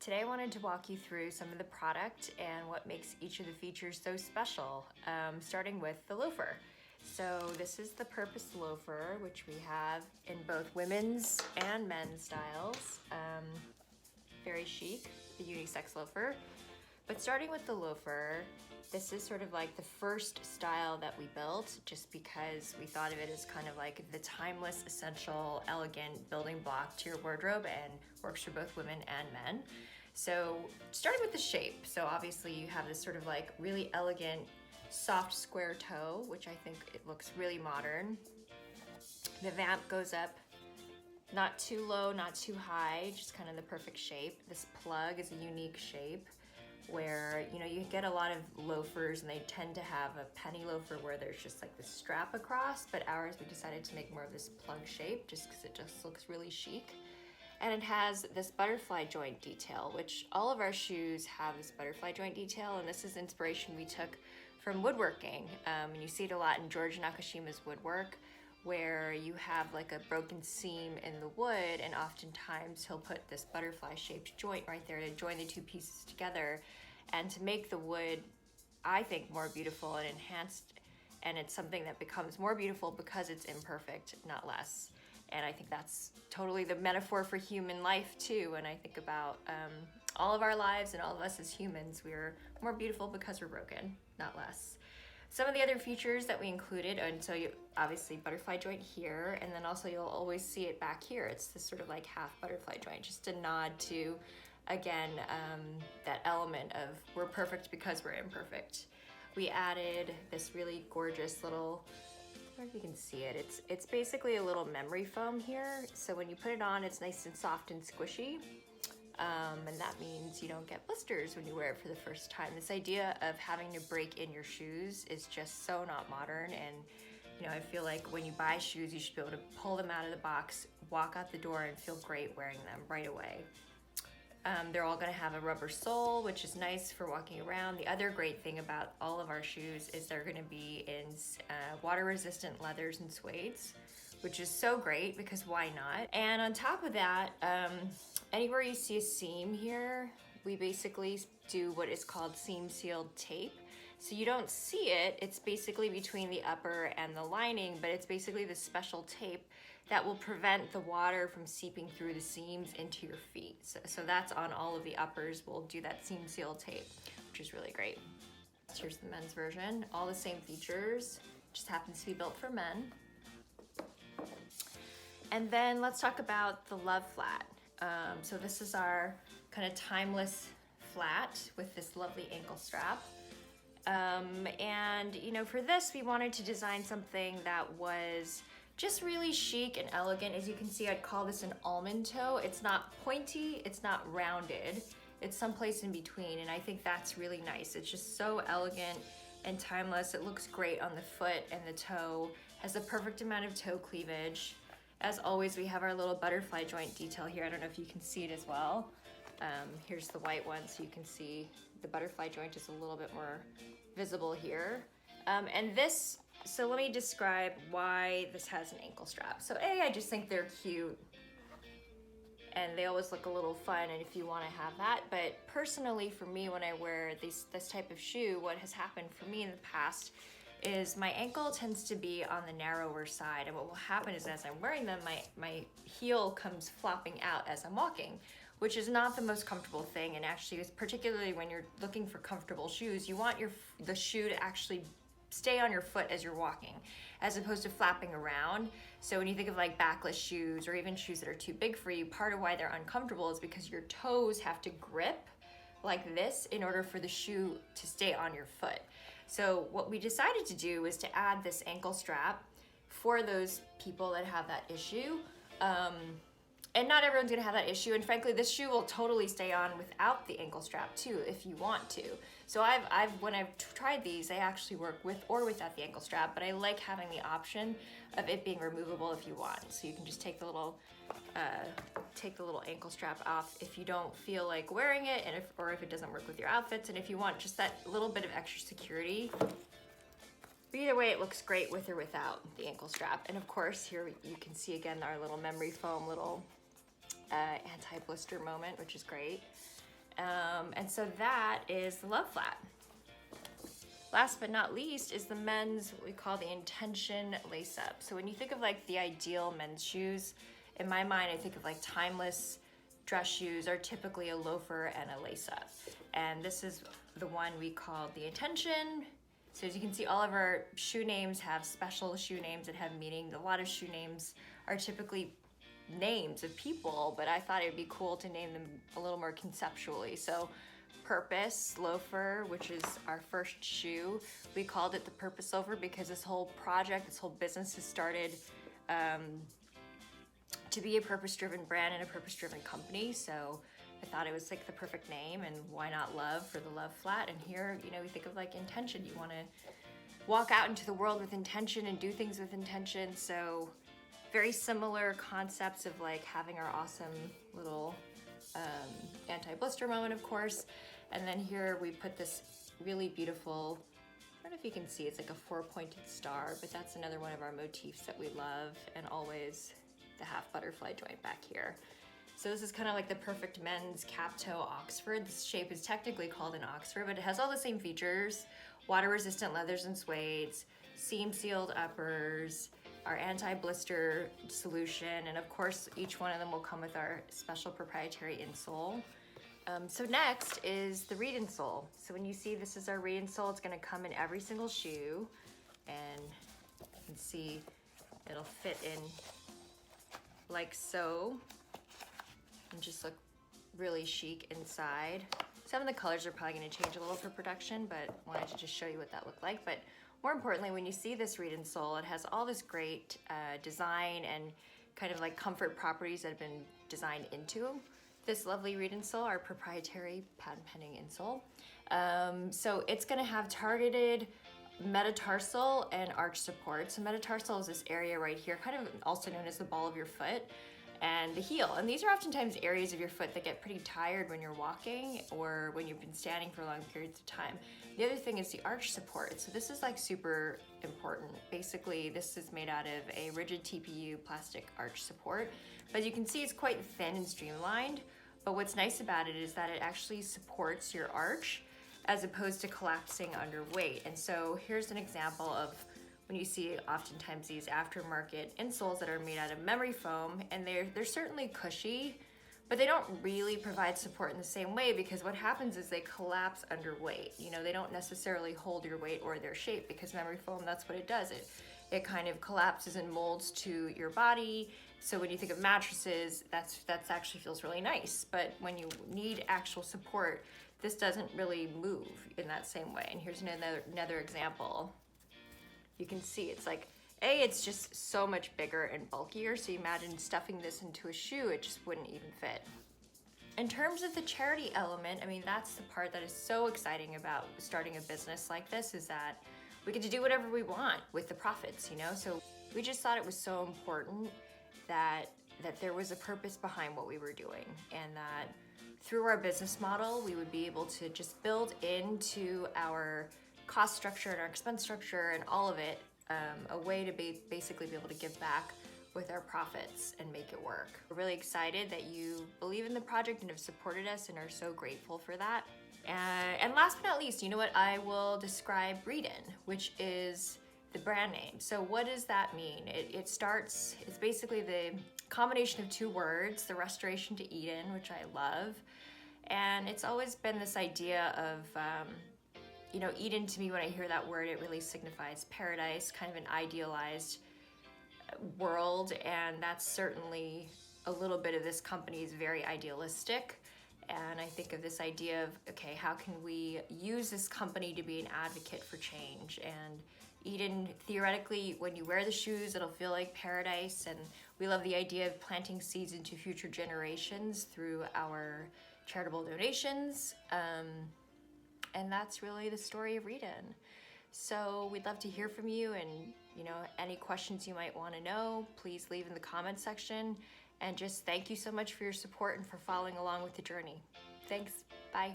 Today I wanted to walk you through some of the product and what makes each of the features so special, starting with the loafer. So this is the purpose loafer, which we have in both women's and men's styles. Very chic, the unisex loafer. But starting with the loafer, this is sort of like the first style that we built, just because we thought of it as kind of like the timeless, essential, elegant building block to your wardrobe and works for both women and men. So starting with the shape, so obviously you have this sort of like really elegant, soft square toe, which I think it looks really modern. The vamp goes up not too low, not too high, just kind of the perfect shape. This plug is a unique shape where, you know, you get a lot of loafers and they tend to have a penny loafer where there's just like the strap across, but ours, we decided to make more of this plug shape just because it just looks really chic. And it has this butterfly joint detail, which all of our shoes have this butterfly joint detail, and this is inspiration we took from woodworking. And you see it a lot in George Nakashima's woodwork, where you have like a broken seam in the wood, and oftentimes he'll put this butterfly shaped joint right there to join the two pieces together and to make the wood, I think, more beautiful and enhanced. And it's something that becomes more beautiful because it's imperfect, not less. And I think that's totally the metaphor for human life too. And I think about all of our lives and all of us as humans, we're more beautiful because we're broken, not less. Some of the other features that we included, and so you obviously butterfly joint here, and then also you'll always see it back here. It's this sort of like half butterfly joint, just a nod to, again, that element of we're perfect because we're imperfect. We added this really gorgeous little, I don't know if you can see it, it's basically a little memory foam here. So when you put it on, it's nice and soft and squishy. And that means you don't get blisters when you wear it for the first time. This idea of having to break in your shoes is just so not modern. And you know, I feel like when you buy shoes, you should be able to pull them out of the box, walk out the door, and feel great wearing them right away. They're all gonna have a rubber sole, which is nice for walking around. The other great thing about all of our shoes is they're gonna be in water-resistant leathers and suedes, which is so great because why not? And on top of that, anywhere you see a seam here, we basically do what is called seam sealed tape. So you don't see it, it's basically between the upper and the lining, but it's basically this special tape that will prevent the water from seeping through the seams into your feet. So that's on all of the uppers. We'll do that seam sealed tape, which is really great. So here's the men's version. All the same features, just happens to be built for men. And then let's talk about the Love Flat. So this is our kind of timeless flat with this lovely ankle strap. And you know, for this, we wanted to design something that was just really chic and elegant. As you can see, I'd call this an almond toe. It's not pointy, it's not rounded. It's someplace in between, and I think that's really nice. It's just so elegant and timeless. It looks great on the foot, and the toe has the perfect amount of toe cleavage. As always, we have our little butterfly joint detail here. I don't know if you can see it as well. Here's the white one, so you can see the butterfly joint is a little bit more visible here. And this, so let me describe why this has an ankle strap. So A, I just think they're cute and they always look a little fun, and if you want to have that. But personally, for me, when I wear this type of shoe, what has happened for me in the past is my ankle tends to be on the narrower side, and what will happen is as I'm wearing them, my heel comes flopping out as I'm walking, which is not the most comfortable thing. And actually, particularly when you're looking for comfortable shoes, you want the shoe to actually stay on your foot as you're walking, as opposed to flapping around. So when you think of like backless shoes or even shoes that are too big for you, part of why they're uncomfortable is because your toes have to grip like this in order for the shoe to stay on your foot. So what we decided to do is to add this ankle strap for those people that have that issue. And not everyone's gonna have that issue. And frankly, this shoe will totally stay on without the ankle strap too, if you want to. So when I've tried these, they actually work with or without the ankle strap, but I like having the option of it being removable if you want. So you can just take the little ankle strap off if you don't feel like wearing it, and if it doesn't work with your outfits, and if you want just that little bit of extra security. But either way, it looks great with or without the ankle strap. And of course, here you can see again our little memory foam, little anti-blister moment, which is great. And so that is the Love Flat. Last but not least is the men's, what we call the Intention Lace Up. So when you think of like the ideal men's shoes, in my mind, I think of like timeless dress shoes are typically a loafer and a lace up. And this is the one we call the Intention. So as you can see, all of our shoe names have special shoe names that have meaning. A lot of shoe names are typically names of people, but I thought it would be cool to name them a little more conceptually. So Purpose Loafer, which is our first shoe, we called it the Purpose Loafer because this whole project, this whole business has started to be a purpose-driven brand and a purpose-driven company. So I thought it was like the perfect name, and why not love for the Love Flat? And here, you know, we think of like intention. You want to walk out into the world with intention and do things with intention. So very similar concepts of like having our awesome little anti-blister moment, of course. And then here we put this really beautiful, I don't know if you can see, it's like a 4-pointed star, but that's another one of our motifs that we love, and always the half butterfly joint back here. So this is kind of like the perfect men's cap toe Oxford. This shape is technically called an Oxford, but it has all the same features: water resistant leathers and suedes, seam sealed uppers, our anti-blister solution, and of course each one of them will come with our special proprietary insole. So next is the RÄDENSOLE. So when you see this is our RÄDENSOLE, it's going to come in every single shoe, and you can see it'll fit in like so and just look really chic inside. Some of the colors are probably going to change a little for production, but wanted to just show you what that looked like. But more importantly, when you see this RÄDENSOLE, it has all this great design and kind of like comfort properties that have been designed into this lovely RÄDENSOLE, our proprietary patent pending insole. So it's going to have targeted metatarsal and arch support. So metatarsal is this area right here, kind of also known as the ball of your foot, and the heel. And these are oftentimes areas of your foot that get pretty tired when you're walking or when you've been standing for long periods of time. The other thing is the arch support. So this is like super important. Basically, this is made out of a rigid TPU plastic arch support. But you can see it's quite thin and streamlined. But what's nice about it is that it actually supports your arch as opposed to collapsing under weight. And so here's an example of when you see oftentimes these aftermarket insoles that are made out of memory foam, and they're certainly cushy, but they don't really provide support in the same way, because what happens is they collapse under weight. You know, they don't necessarily hold your weight or their shape, because memory foam, that's what it does. It kind of collapses and molds to your body. So when you think of mattresses, that's actually feels really nice. But when you need actual support, this doesn't really move in that same way. And here's another example. You can see it's like, it's just so much bigger and bulkier. So you imagine stuffing this into a shoe, it just wouldn't even fit. In terms of the charity element, I mean, that's the part that is so exciting about starting a business like this, is that we get to do whatever we want with the profits, you know? So we just thought it was so important that there was a purpose behind what we were doing, and that through our business model, we would be able to just build into our cost structure and our expense structure and all of it, a way to basically be able to give back with our profits and make it work. We're really excited that you believe in the project and have supported us, and are so grateful for that. And last but not least, you know what? I will describe RÄDEN, which is the brand name. So what does that mean? It's basically the combination of two words, the restoration to Eden, which I love. And it's always been this idea of, you know, Eden to me, when I hear that word, it really signifies paradise, kind of an idealized world. And that's certainly a little bit of this company is very idealistic. And I think of this idea of, okay, how can we use this company to be an advocate for change? And Eden, theoretically, when you wear the shoes, it'll feel like paradise. And we love the idea of planting seeds into future generations through our charitable donations. And that's really the story of RÄDEN. So we'd love to hear from you, and you know, any questions you might want to know, please leave in the comments section. And just thank you so much for your support and for following along with the journey. Thanks. Bye.